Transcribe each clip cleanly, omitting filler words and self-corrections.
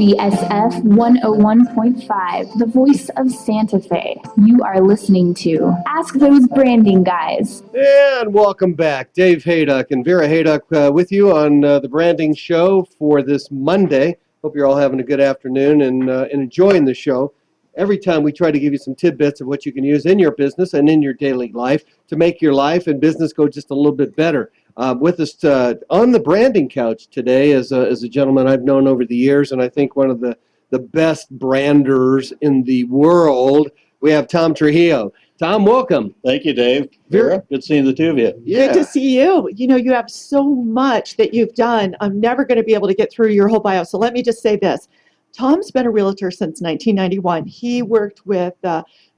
KVSF 101.5, the voice of Santa Fe. You are listening to Ask Those Branding Guys. And welcome back. Dave Hayduk and Vera Hayduk with you on the Branding Show for this Monday. Hope you're all having a good afternoon and enjoying the show. Every time we try to give you some tidbits of what you can use in your business and in your daily life to make your life and business go just a little bit better. With us on the branding couch today is a gentleman I've known over the years, and I think one of the best branders in the world. We have Tom Trujillo. Tom, welcome. Thank you, Dave. Vera, good seeing the two of you. Yeah. Good to see you. You know, you have so much that you've done. I'm never going to be able to get through your whole bio. So let me just say this. Tom's been a realtor since 1991. He worked with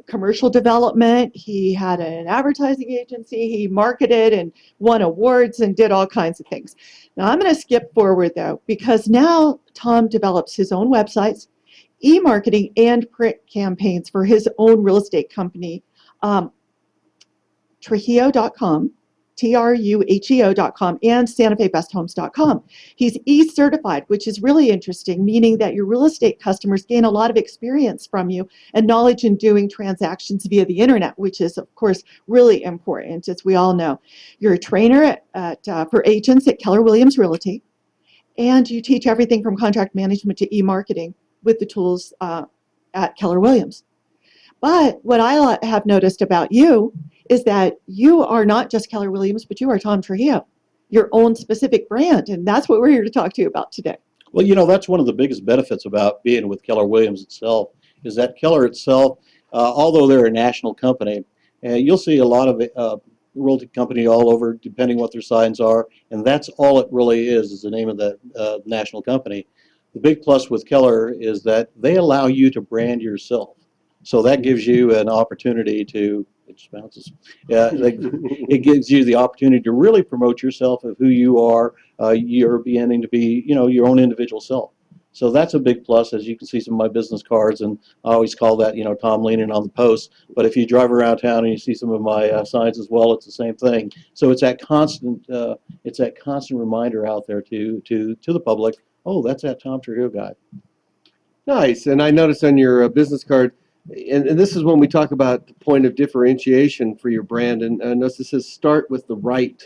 commercial development. He had an advertising agency. He marketed and won awards and did all kinds of things. Now I'm going to skip forward though, because now Tom develops his own websites, e-marketing and print campaigns for his own real estate company. Trujillo.com, Truheo.com, and SantaFeBestHomes.com. He's E-certified, which is really interesting, meaning that your real estate customers gain a lot of experience from you and knowledge in doing transactions via the internet, which is, of course, really important, as we all know. You're a trainer for agents at Keller Williams Realty, and you teach everything from contract management to e-marketing with the tools at Keller Williams. But what I have noticed about you is that you are not just Keller Williams, but you are Tom Trujillo, your own specific brand. And that's what we're here to talk to you about today. Well, you know, that's one of the biggest benefits about being with Keller Williams itself, is that Keller itself, although they're a national company, you'll see a lot of realty company all over, depending what their signs are. And that's all it really is the name of that national company. The big plus with Keller is that they allow you to brand yourself. So that gives you an opportunity to, it just bounces. It gives you the opportunity to really promote yourself of who you are. You're beginning to be, you know, your own individual self. So that's a big plus, as you can see some of my business cards, and I always call that, you know, Tom leaning on the post. But if you drive around town and you see some of my signs as well, it's the same thing. So it's that constant reminder out there to the public. Oh, that's that Tom Trujillo guy. Nice. And I noticed on your business card, and this is when we talk about the point of differentiation for your brand, and notice it says start with the right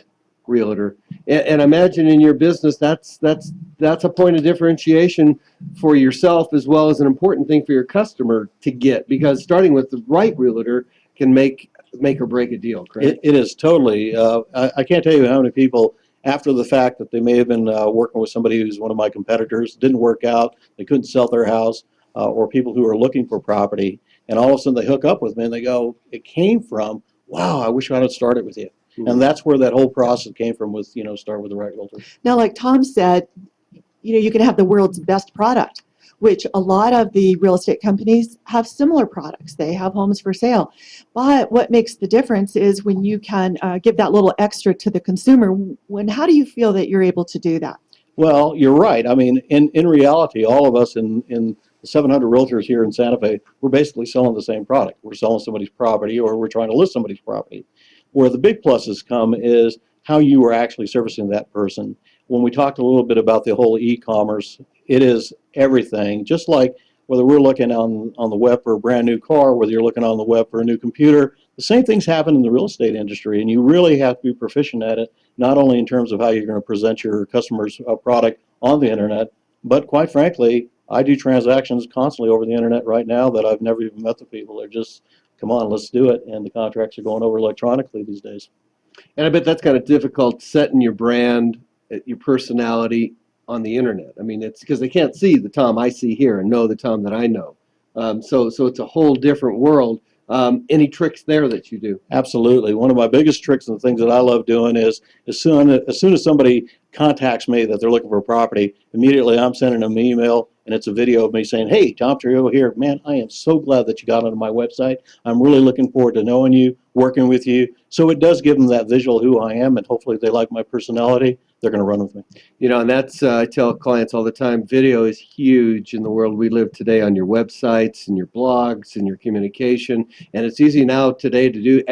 realtor. And I imagine in your business that's a point of differentiation for yourself as well as an important thing for your customer to get, because starting with the right realtor can make or break a deal, correct? It is totally. I can't tell you how many people, after the fact that they may have been working with somebody who's one of my competitors, didn't work out, they couldn't sell their house, or people who are looking for property, and all of a sudden they hook up with me and they go, it came from, wow, I wish I had started with you. Mm-hmm. And that's where that whole process came from, with, you know, start with the right realtor. Now, like Tom said, you know, you can have the world's best product, which a lot of the real estate companies have similar products. They have homes for sale. But what makes the difference is when you can give that little extra to the consumer. How do you feel that you're able to do that? Well, you're right. I mean, in reality, all of us in 700 realtors here in Santa Fe, we're basically selling the same product. We're selling somebody's property, or we're trying to list somebody's property. Where the big pluses come is how you are actually servicing that person. When we talked a little bit about the whole e-commerce, it is everything. Just like whether we're looking on the web for a brand new car, whether you're looking on the web for a new computer, the same things happen in the real estate industry, and you really have to be proficient at it, not only in terms of how you're going to present your customer's product on the internet, but quite frankly, I do transactions constantly over the internet right now that I've never even met the people. They're just, come on, let's do it. And the contracts are going over electronically these days. And I bet that's kind of difficult, setting your brand, your personality on the internet. I mean, it's because they can't see the Tom I see here and know the Tom that I know. So it's a whole different world. Any tricks there that you do? Absolutely. One of my biggest tricks and the things that I love doing is as soon as somebody contacts me that they're looking for a property, immediately I'm sending them an email, and it's a video of me saying, hey, Tom Trujillo here. Man, I am so glad that you got onto my website. I'm really looking forward to knowing you, working with you. So it does give them that visual who I am, and hopefully if they like my personality, they're going to run with me. You know, and that's, I tell clients all the time, video is huge in the world we live today, on your websites and your blogs and your communication. And it's easy now today to do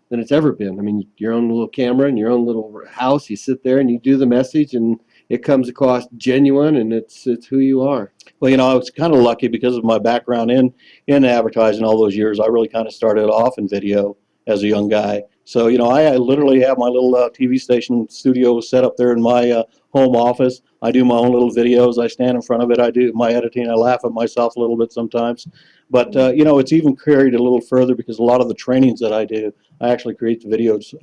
than it's ever been. I mean, your own little camera and your own little house, you sit there and you do the message, and it comes across genuine, and it's who you are. Well, I was kind of lucky because of my background in advertising all those years. I really kind of started off in video as a young guy. So, I literally have my little TV station studio set up there in my home office. I do my own little videos. I stand in front of it. I do my editing. I laugh at myself a little bit sometimes. But, it's even carried a little further because a lot of the trainings that I do, I actually create the videos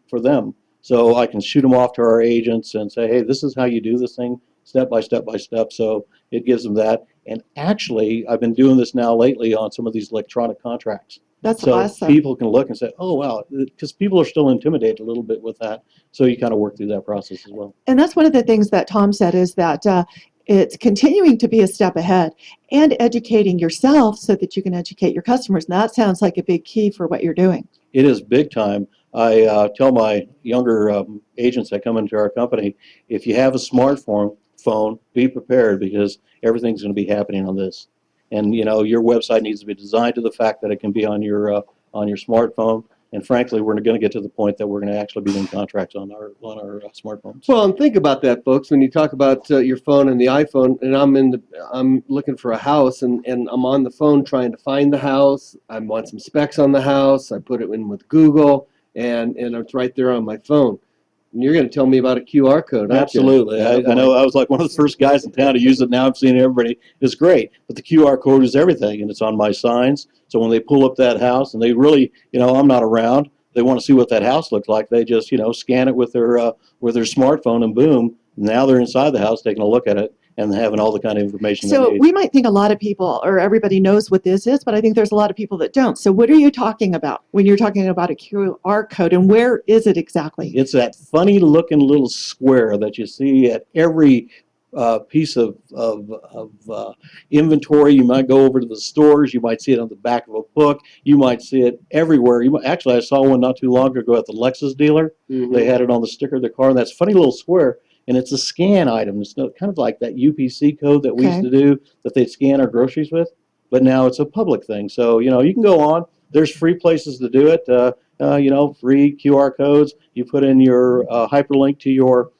for them. So I can shoot them off to our agents and say, hey, this is how you do this thing step by step by step. So it gives them that. And actually, I've been doing this now lately on some of these electronic contracts. That's So awesome. people can look and say, oh, wow, because people are still intimidated a little bit with that. So you kind of work through that process as well. And that's one of the things that Tom said is that it's continuing to be a step ahead and educating yourself so that you can educate your customers. And that sounds like a big key for what you're doing. It is big time. I tell my younger agents that come into our company, if you have a smartphone, be prepared because everything's going to be happening on this. And your website needs to be designed to the fact that it can be on your smartphone. And frankly, we're going to get to the point that we're going to actually be doing contracts on our smartphones. Well, and think about that, folks. When you talk about your phone and the iPhone, and I'm looking for a house, and I'm on the phone trying to find the house. I want some specs on the house. I put it in with Google, and it's right there on my phone. And you're going to tell me about a QR code, aren't you? Absolutely. I know I was like one of the first guys in town to use it. Now I'm seeing everybody. It's great. But the QR code is everything, and it's on my signs. So when they pull up that house, and they really, I'm not around, they want to see what that house looks like. They just, scan it with their smartphone, and boom, now they're inside the house taking a look at it and having all the kind of information they So need. we might think a lot of people or everybody knows what this is, but I think there's a lot of people that don't. So what are you talking about when you're talking about a QR code, and where is it exactly? It's that funny looking little square that you see at every piece of inventory. You might go over to the stores. You might see it on the back of a book. You might see it everywhere. Actually, I saw one not too long ago at the Lexus dealer. Mm-hmm. They had it on the sticker of the car, and that's funny little square. And it's a scan item. It's kind of like that UPC code that we used to do that they'd scan our groceries with, but now it's a public thing. So, you can go on. There's free places to do it, free QR codes. You put in your hyperlink to your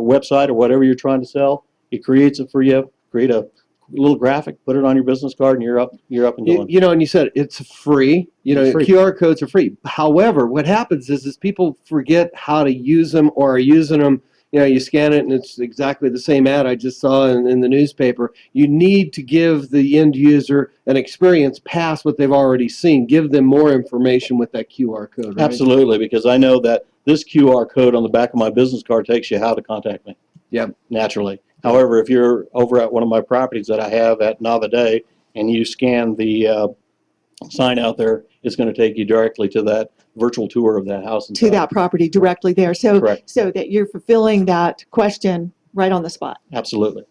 website or whatever you're trying to sell. It creates it for you. Create a little graphic, put it on your business card, and you're up and going. And you said it's free. It's free. QR codes are free. However, what happens is people forget how to use them or are using them. You scan it and it's exactly the same ad I just saw in the newspaper. You need to give the end user an experience past what they've already seen. Give them more information with that QR code, right? Absolutely, because I know that this QR code on the back of my business card takes you how to contact me. Yeah. Naturally. However, if you're over at one of my properties that I have at Navaday and you scan the sign out there, it's going to take you directly to that virtual tour of that house. To that property directly there. So, Correct. so that you're fulfilling that question right on the spot. Absolutely.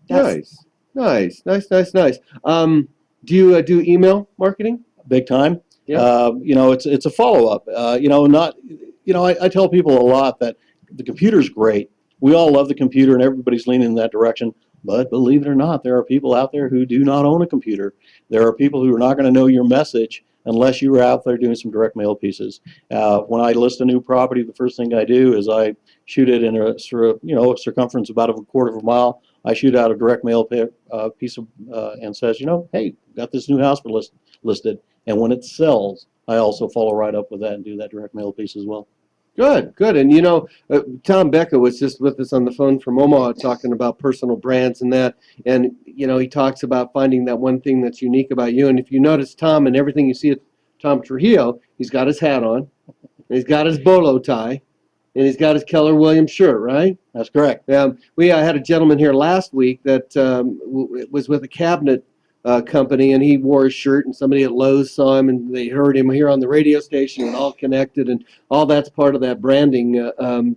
Nice. Do you do email marketing? Big time. Yeah. It's a follow-up. I tell people a lot that the computer's great. We all love the computer and everybody's leaning in that direction. But believe it or not, there are people out there who do not own a computer. There are people who are not going to know your message unless you are out there doing some direct mail pieces. When I list a new property, the first thing I do is I shoot it in a circumference about a quarter of a mile. I shoot out a direct mail piece of, and says, hey, got this new house for listed. And when it sells, I also follow right up with that and do that direct mail piece as well. Good. And Tom Becca was just with us on the phone from Omaha talking about personal brands and that. And, he talks about finding that one thing that's unique about you. And if you notice Tom and everything you see at Tom Trujillo, he's got his hat on, and he's got his bolo tie, and he's got his Keller Williams shirt, right? That's correct. We had a gentleman here last week that was with a cabinet company, and he wore his shirt, and somebody at Lowe's saw him, and they heard him here on the radio station, and all connected, and all that's part of that branding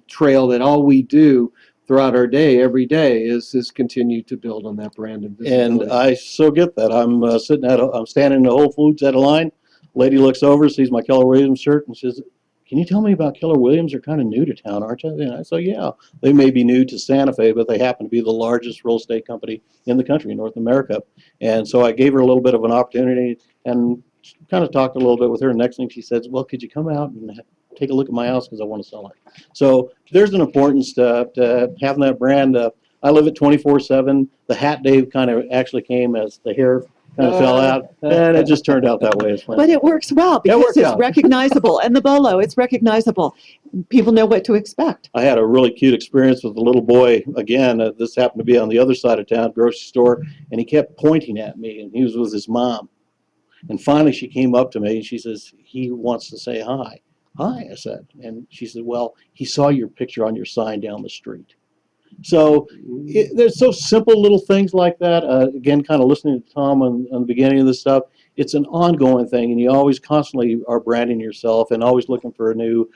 trail that all we do throughout our day, every day, is continue to build on that brand and visibility. And I so get that. I'm standing in the Whole Foods at a line. Lady looks over, sees my Keller Williams shirt, and says, "Can you tell me about Keller Williams? They're kind of new to town, aren't you?" And I said, "Yeah, they may be new to Santa Fe, but they happen to be the largest real estate company in the country, in North America." And so I gave her a little bit of an opportunity and kind of talked a little bit with her. And next thing she says, "Well, could you come out and take a look at my house because I want to sell it. So there's an importance to having that brand. I live at 24/7. The hat Dave kind of actually came as the hair kind of fell out, and it just turned out that way. But it works well because worked it's out. recognizable. And the bolo, it's recognizable. People know what to expect. I had a really cute experience with a little boy. Again, this happened to be on the other side of town, grocery store, and he kept pointing at me, and he was with his mom. And finally, she came up to me, and she says, he wants to say hi. Hi, I said. And she said, well, he saw your picture on your sign down the street. So there's so simple little things like that. Again, kind of listening to Tom on the beginning of this stuff, it's an ongoing thing, and you always constantly are branding yourself and always looking for a new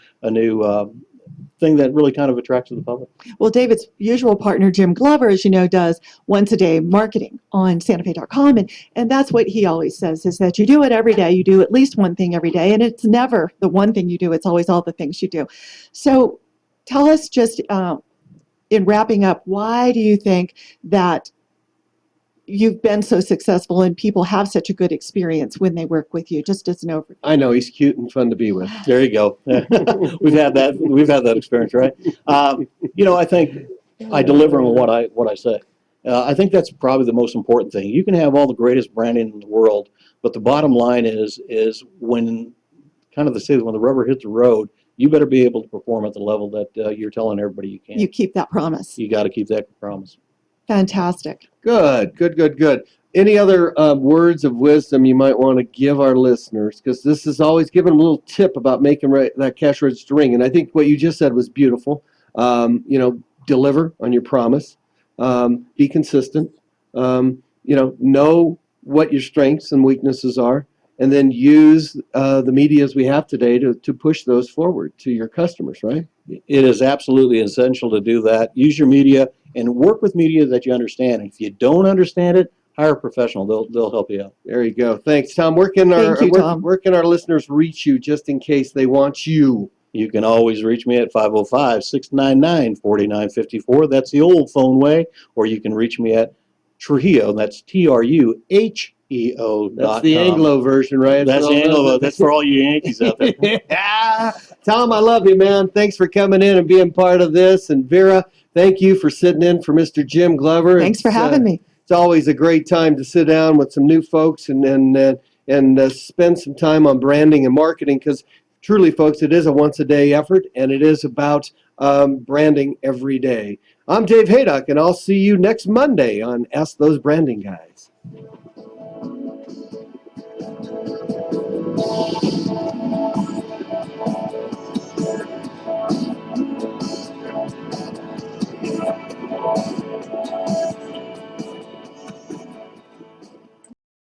thing that really kind of attracts the public. Well, David's usual partner, Jim Glover, as you know, does once a day marketing on SantaFe.com. And that's what he always says, is that you do it every day. You do at least one thing every day. And it's never the one thing you do. It's always all the things you do. So tell us just in wrapping up, why do you think that you've been so successful and people have such a good experience when they work with you, just as an overview? I know he's cute and fun to be with. There you go. We've had that experience, right? I think I deliver on what I say. I think that's probably the most important thing. You can have all the greatest branding in the world, but the bottom line is when when the rubber hits the road, you better be able to perform at the level that you're telling everybody you can. You keep that promise. You got to keep that promise. Fantastic. Good. Any other words of wisdom you might want to give our listeners? Because this is always giving them a little tip about making that cash register ring. And I think what you just said was beautiful. Deliver on your promise. Be consistent. Know what your strengths and weaknesses are. And then use the media as we have today to push those forward to your customers, right? It is absolutely essential to do that. Use your media and work with media that you understand. If you don't understand it, hire a professional. They'll help you out. There you go. Thanks, Tom. Where can our listeners reach you just in case they want you? You can always reach me at 505-699-4954. That's the old phone way. Or you can reach me at Trujillo. That's TRUHEO.com. That's the Anglo version, right? That's the Anglo. That's for all you Yankees out there. Yeah. Tom, I love you, man. Thanks for coming in and being part of this. And Vera, thank you for sitting in for Mr. Jim Glover. Thanks for having me. It's always a great time to sit down with some new folks and spend some time on branding and marketing, because truly, folks, it is a once-a-day effort, and it is about branding every day. I'm Dave Hayduk, and I'll see you next Monday on Ask Those Branding Guys.